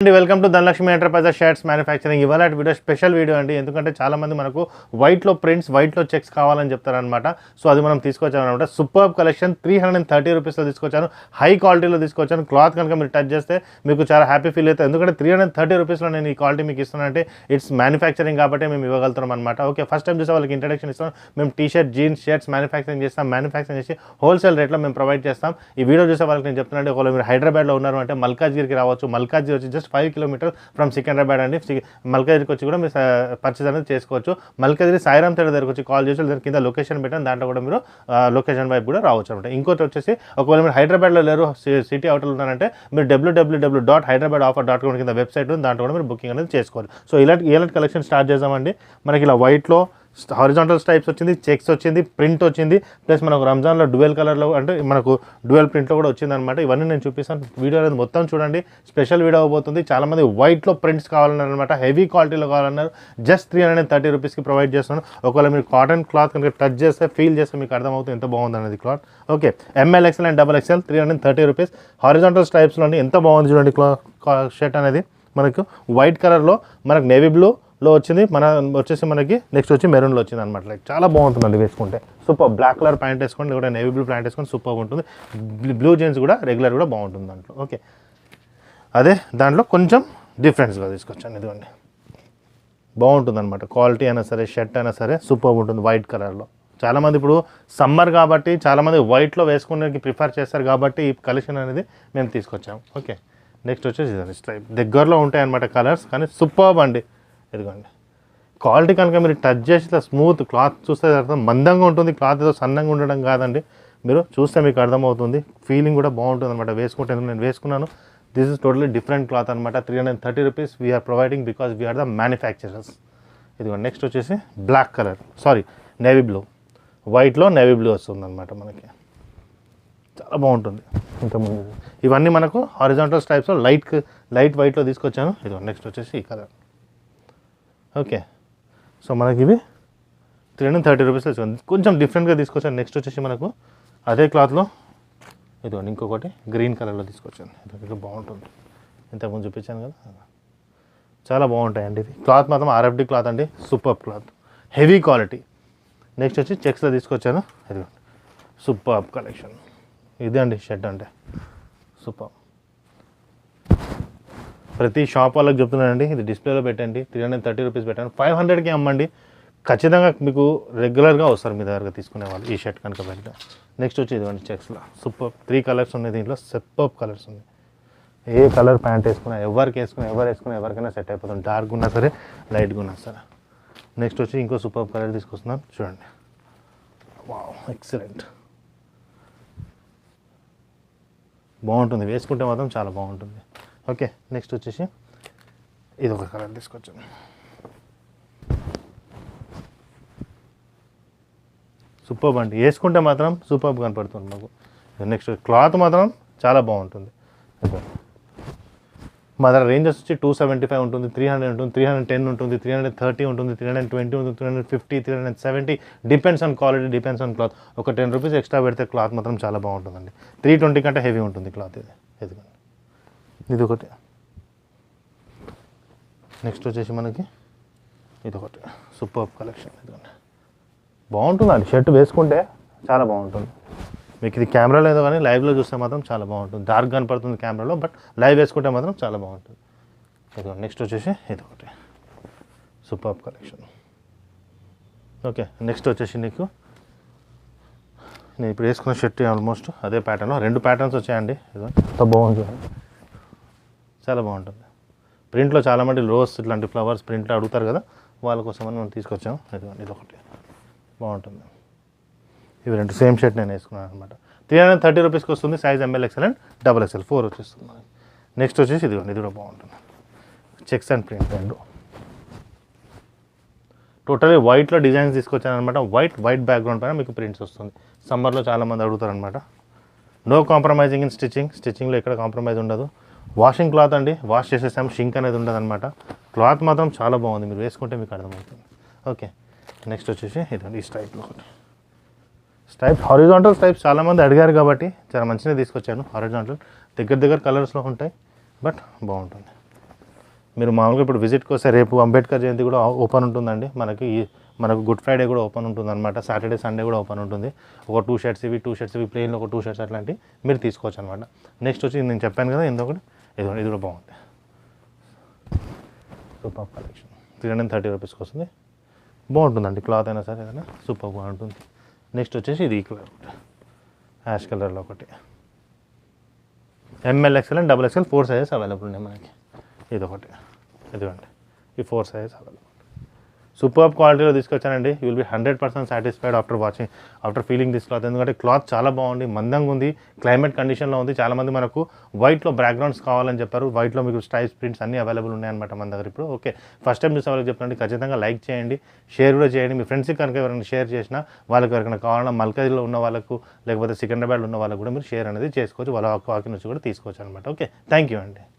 Welcome to Dhanalakshmi enterprises shirts manufacturing. ఇవాళ video special video అండి, ఎందుకంటే చాలా మంది మనకు వైట్లో ప్రింట్స్, వైట్లో చెక్స్ కావాలని చెప్తారనమాట. సో అది మనం తీసుకొచ్చాను అనమాట. సూపర్ కలెక్షన్ 330 రూపీస్లో తీసుకొచ్చాను. హై క్వాలిటీలో తీసుకొచ్చాను. క్లాత్ కనుక మీరు టచ్ చేస్తే మీకు చాలా హ్యాపీ ఫీల్ అవుతుంది. ఎందుకంటే 330 రూపీస్లో నేను ఈ క్వాలిటీ మీకు ఇస్తున్నానంటే ఇట్స్ మ్యానుఫ్యాక్చరింగ్ కాబట్టి మేము ఇవ్వగలుగుతాం అనమాట. ఓకే, ఫస్ట్ టైం చూసే వాళ్ళకి ఇంట్రడక్షన్ ఇస్తాం. మేము టీషర్ట్, జీన్స్, షర్ట్స్ మ్యానుఫ్యాక్చరింగ్ చేస్తాం. మ్యానుఫ్యాక్చరింగ్ చేసి హోల్సేల్ రేట్లో మేము ప్రొవైడ్ చేస్తాం. ఈ వీడియో చూసే వాళ్ళకి నేను చెప్తున్నానంటే, ఒకవేళ మీరు హైదరాబాద్లో ఉన్నారు అంటే మల్కాజ్గిరికి రావచ్చు. మల్కాజ్గిరి వచ్చి జస్ట్ 5 కిలోమీటర్స్ ఫ్రమ్ సికింద్రాబాద్ అండి. మల్కాజ్గిరికి వచ్చి కూడా మీరు పర్చేస్ అనేది చేసుకోవచ్చు. మల్కాజ్గిరి సాయిరామ్ థియేటర్ దగ్గరకు వచ్చి కాల్ చేసి దాని కింద లొకేషన్ పెట్టాను, దాంట్లో కూడా మీరు లొకేషన్ వైపు కూడా రావచ్చు అనమాట. ఇంకోటి వచ్చేసి, ఒకవేళ మీరు హైదరాబాద్లో లేరు, సిటీ అవుట్లో ఉన్నారంటే మీరు www.hyderabadoffer.com కింద వెబ్సైట్ ఉంది, దాంట్లో కూడా మీరు బుకింగ్ అనేది చేసుకోవాలి. సో ఇలాంటి కలెక్షన్ స్టార్ట్ చేద్దామండి. మనకి ఇలా వైట్లో హారిజాంటల్ స్ట్రైప్స్ వచ్చింది, చెక్స్ వచ్చింది, ప్రింట్ వచ్చింది, ప్లస్ మనకు రంజాన్లో డ్యూయల్ కలర్లో అంటే మనకు డ్యూయల్ ప్రింట్లో కూడా వచ్చింది అనమాట. ఇవన్నీ నేను చూపిస్తాను. వీడియో అనేది మొత్తం చూడండి, స్పెషల్ వీడియో అవబోతుంది. చాలామంది వైట్లో ప్రింట్స్ కావాలన్నారు అనమాట, హెవీ క్వాలిటీలో కావాలన్నారు. జస్ట్ 330 రూపీస్కి ప్రొవైడ్ చేస్తున్నాను. ఒకవేళ మీరు కాటన్ క్లాత్ కనుక టచ్ చేస్తే, ఫీల్ చేస్తే మీకు అర్థమవుతుంది ఎంత బాగుంది అనేది cloth. Okay, ML, XL and XXL 330 rupees. Horizontal స్ట్రైప్స్లో ఎంత బాగుంది చూడండి. షర్ట్ అనేది మనకు వైట్ కలర్లో, మనకు నేవీ బ్లూలో వచ్చింది, వచ్చేసి మనకి నెక్స్ట్ వచ్చి మెరూన్లో వచ్చింది అనమాట. లైక్ చాలా బాగుంటుందండి వేసుకుంటే. సూపర్ బ్లాక్ కలర్ ప్యాంట్ వేసుకోండి, లేకపోతే నేవీ బ్లూ ప్యాంట్ వేసుకొని సూపర్ ఉంటుంది. బ్లూ జీన్స్ కూడా రెగ్యులర్ కూడా బాగుంటుంది దాంట్లో. ఓకే, అదే దాంట్లో కొంచెం డిఫరెన్స్గా తీసుకొచ్చాను. ఇదిగోండి, బాగుంటుంది అనమాట. క్వాలిటీ అయినా సరే, షర్ట్ అయినా సరే సూపర్ ఉంటుంది వైట్ కలర్లో. చాలామంది ఇప్పుడు సమ్మర్ కాబట్టి చాలామంది వైట్లో వేసుకోవడానికి ప్రిఫర్ చేస్తారు కాబట్టి ఈ కలెక్షన్ అనేది మేము తీసుకొచ్చాము. ఓకే, నెక్స్ట్ వచ్చేసి ఇదండి స్ట్రైప్. దగ్గరలో ఉంటాయి అన్నమాట కలర్స్, కానీ సూపర్బ్ అండి. ఇదిగోండి, క్వాలిటీ కనుక మీరు టచ్ చేసి స్మూత్ క్లాత్ చూస్తే అర్థం మందంగా ఉంటుంది. క్లాత్ ఏదో సన్నంగా ఉండడం కాదండి, మీరు చూస్తే మీకు అర్థమవుతుంది. ఫీలింగ్ కూడా బాగుంటుంది అనమాట వేసుకుంటే. నేను వేసుకున్నాను. This is totally different cloth అనమాట. 330 rupees we're providing because we're the manufacturers. ఇదిగోండి, నెక్స్ట్ వచ్చేసి బ్లాక్ కలర్, నేవీ బ్లూ, వైట్లో నేవీ బ్లూ వస్తుంది అనమాట మనకి. చాలా బాగుంటుంది. ఇంతకుముందు ఇవన్నీ మనకు హారిజాంటల్ స్ట్రైప్స్లో లైట్ వైట్లో తీసుకొచ్చాను. ఇదిగో నెక్స్ట్ వచ్చేసి ఈ కలర్. ఓకే, సో మనకి ఇవి 330 రూపీస్ కొంచెం డిఫరెంట్గా తీసుకొచ్చాను. నెక్స్ట్ వచ్చేసి మనకు అదే క్లాత్లో ఇదిగోండి ఇంకొకటి గ్రీన్ కలర్లో తీసుకొచ్చాను. ఇది బాగుంటుంది. ఇంతకుముందు చూపించాను కదా, చాలా బాగుంటాయండి. ఇది క్లాత్ మాత్రం RFD క్లాత్ అండి, super cloth, heavy quality. Next వచ్చి చెక్స్లో తీసుకొచ్చాను. ఇదిగోండి సూపర్ కలెక్షన్. ఇదే అండి షర్ట్ అంటే సూపర్. ప్రతి షాప్ వాళ్ళకి చెప్తున్నానండి, ఇది డిస్ప్లేలో పెట్టండి. 330 రూపీస్ పెట్టండి, 500కి అమ్మండి. ఖచ్చితంగా మీకు రెగ్యులర్గా వస్తారు మీ దగ్గర తీసుకునే వాళ్ళు ఈ షర్ట్ కనుక పెట్టడం. నెక్స్ట్ వచ్చి ఇదిగోండి చెక్స్లో సూపర్. 3 కలర్స్ ఉన్నాయి దీంట్లో, సూపర్ కలర్స్ ఉన్నాయి. ఏ కలర్ ప్యాంట్ వేసుకున్నా, ఎవరు వేసుకున్నా ఎవరికైనా సెట్ అయిపోతుంది. డార్క్ ఉన్నా సరే, లైట్గా ఉన్నా సరే. నెక్స్ట్ వచ్చి ఇంకో సూపర్ కలర్ తీసుకొస్తున్నాను చూడండి. వావ్, ఎక్సలెంట్, బాగుంటుంది. వేసుకుంటే మాత్రం చాలా బాగుంటుంది. ఓకే, నెక్స్ట్ వచ్చేసి ఇది ఒక కలర్ తీసుకొచ్చాను. సూపర్బ్ అండి, వేసుకుంటే మాత్రం సూపర్బ్ కనపడుతుంది మాకు. నెక్స్ట్ క్లాత్ మాత్రం చాలా బాగుంటుంది. మా దగ్గర రేంజెస్ వచ్చి 275 ఉంటుంది, 300 ఉంటుంది, 310 ఉంటుంది, 330 ఉంటుంది, 320 ఉంటుంది, 350, 370. Depends on quality, depends on cloth. ఒక 10 రూపీస్ ఎక్స్ట్రా పెడితే క్లాత్ మాత్రం చాలా బాగుంటుందండి. 320 కంటే హెవీ ఉంటుంది క్లాత్. ఇదిగోండి, ఇది ఒకటి. నెక్స్ట్ వచ్చేసి మనకి ఇదొకటి సూపర్ కలెక్షన్. ఇదిగోండి, బాగుంటుందండి. షర్ట్ వేసుకుంటే చాలా బాగుంటుంది. మీకు ఇది కెమెరాలో ఏదో కానీ లైవ్లో చూస్తే మాత్రం చాలా బాగుంటుంది. డార్క్ కనపడుతుంది కెమెరాలో, బట్ లైవ్ వేసుకుంటే మాత్రం చాలా బాగుంటుంది. ఇదిగో నెక్స్ట్ వచ్చేసి ఇదొకటి సూపర్ కలెక్షన్. ఓకే, నెక్స్ట్ వచ్చేసి నీకు నేను ఇప్పుడు వేసుకున్న షర్ట్ ఆల్మోస్ట్ అదే ప్యాటర్న్లో 2 ప్యాటర్న్స్ వచ్చాయండి. ఇదిగో ఎంత బాగుంది, చాలా బాగుంటుంది. ప్రింట్లో చాలామంది రోజ్ ఇట్లాంటి ఫ్లవర్స్ ప్రింట్లో అడుగుతారు కదా, వాళ్ళ కోసమని మనం తీసుకొచ్చాము. ఇదొకటి బాగుంటుంది. ఇవి 2 సేమ్ షర్ట్ నేను వేసుకున్నాను అనమాట. 330 రూపీస్కి వస్తుంది. Size ML, XL and XXL 4 వచ్చేస్తుంది. నెక్స్ట్ వచ్చేసి ఇదిగోండి, ఇది కూడా బాగుంటుంది. Checks and print 2. టోటలీ వైట్లో డిజైన్స్ తీసుకొచ్చాను అనమాట. వైట్ బ్యాక్గ్రౌండ్ పైన మీకు ప్రింట్స్ వస్తుంది. సమ్మర్లో చాలామంది అడుగుతారు అనమాట. నో కాంప్రమైజింగ్ ఇన్ స్టిచ్చింగ్లో ఎక్కడ కాంప్రమైజ్ ఉండదు. వాషింగ్ క్లాత్ అండి, వాష్ చేసేసాం, షింక్ అనేది ఉండదు అనమాట. క్లాత్ మాత్రం చాలా బాగుంది, మీరు వేసుకుంటే మీకు అర్థమవుతుంది. ఓకే, నెక్స్ట్ వచ్చేసి ఇదండి ఈ స్ట్రైప్లో ఒకటి. స్ట్రైప్స్, హారిజాంటల్ స్ట్రైప్స్ చాలామంది అడిగారు కాబట్టి చాలా మంచిగా తీసుకొచ్చాను. హారిజాంటల్ దగ్గర కలర్స్లో ఉంటాయి, బట్ బాగుంటుంది. మీరు మామూలుగా ఇప్పుడు విజిట్కి వస్తే రేపు అంబేద్కర్ జయంతి కూడా ఓపెన్ ఉంటుందండి. మనకు గుడ్ ఫ్రైడే కూడా ఓపెన్ ఉంటుంది అనమాట. సాటర్డే సండే కూడా ఓపెన్ ఉంటుంది. ఒక 2 షర్ట్స్ ఇవి, 2 షర్ట్స్ ఇవి, ప్లెయిన్లో ఒక 2 షర్ట్స్ అట్లాంటివి మీరు తీసుకోవచ్చు అనమాట. నెక్స్ట్ వచ్చి నేను చెప్పాను కదా ఇంకొకటి, ఇది కూడా బాగుంది. సూపర్ కలెక్షన్ 330 రూపీస్కి వస్తుంది. బాగుంటుందండి, క్లాత్ అయినా సరే ఏదైనా సూపర్ బాగుంటుంది. నెక్స్ట్ వచ్చేసి ఇది ఈక్వల్ యాష్ కలర్లో ఒకటి, ML, XL and XXL 4 sizes available ఉన్నాయి మనకి. ఇదొకటి, ఇదిగోండి, ఈ 4 సైజెస్ అవైలబుల్. సూపర్ క్వాలిటీలో తీసుకొచ్చానండి. You will be 100% satisfied after feeling this cloth. ఎందుకంటే క్లాత్ చాలా బాగుంది, మందంగా ఉంది, క్లైమేట్ కండిషన్లో ఉంది. చాలామంది మనకు వైట్లో బ్యాక్గ్రౌండ్స్ కావాలని చెప్పారు. వైట్లో మీకు స్టైల్స్, ప్రింట్స్ అన్నీ అవైలబుల్ ఉన్నాయన్నమాట మన దగ్గర ఇప్పుడు. ఓకే, ఫస్ట్ టైం చూసే వాళ్ళకి చెప్తానండి, ఖచ్చితంగా లైక్ చేయండి, షేర్ కూడా చేయండి. మీ ఫ్రెండ్స్కి కనుక ఎవరైనా షేర్ చేసినా, వాళ్ళకి ఎవరికైనా కావాలన్నా మల్కాజ్గిరిలో ఉన్న వాళ్ళకు, లేకపోతే సికింద్రాబాద్లో ఉన్న వాళ్ళకు కూడా మీరు షేర్ అనేది చేసుకోవచ్చు. వాళ్ళ వాకి నుంచి కూడా తీసుకోవచ్చు అనమాట. ఓకే, థ్యాంక్ యూ అండి.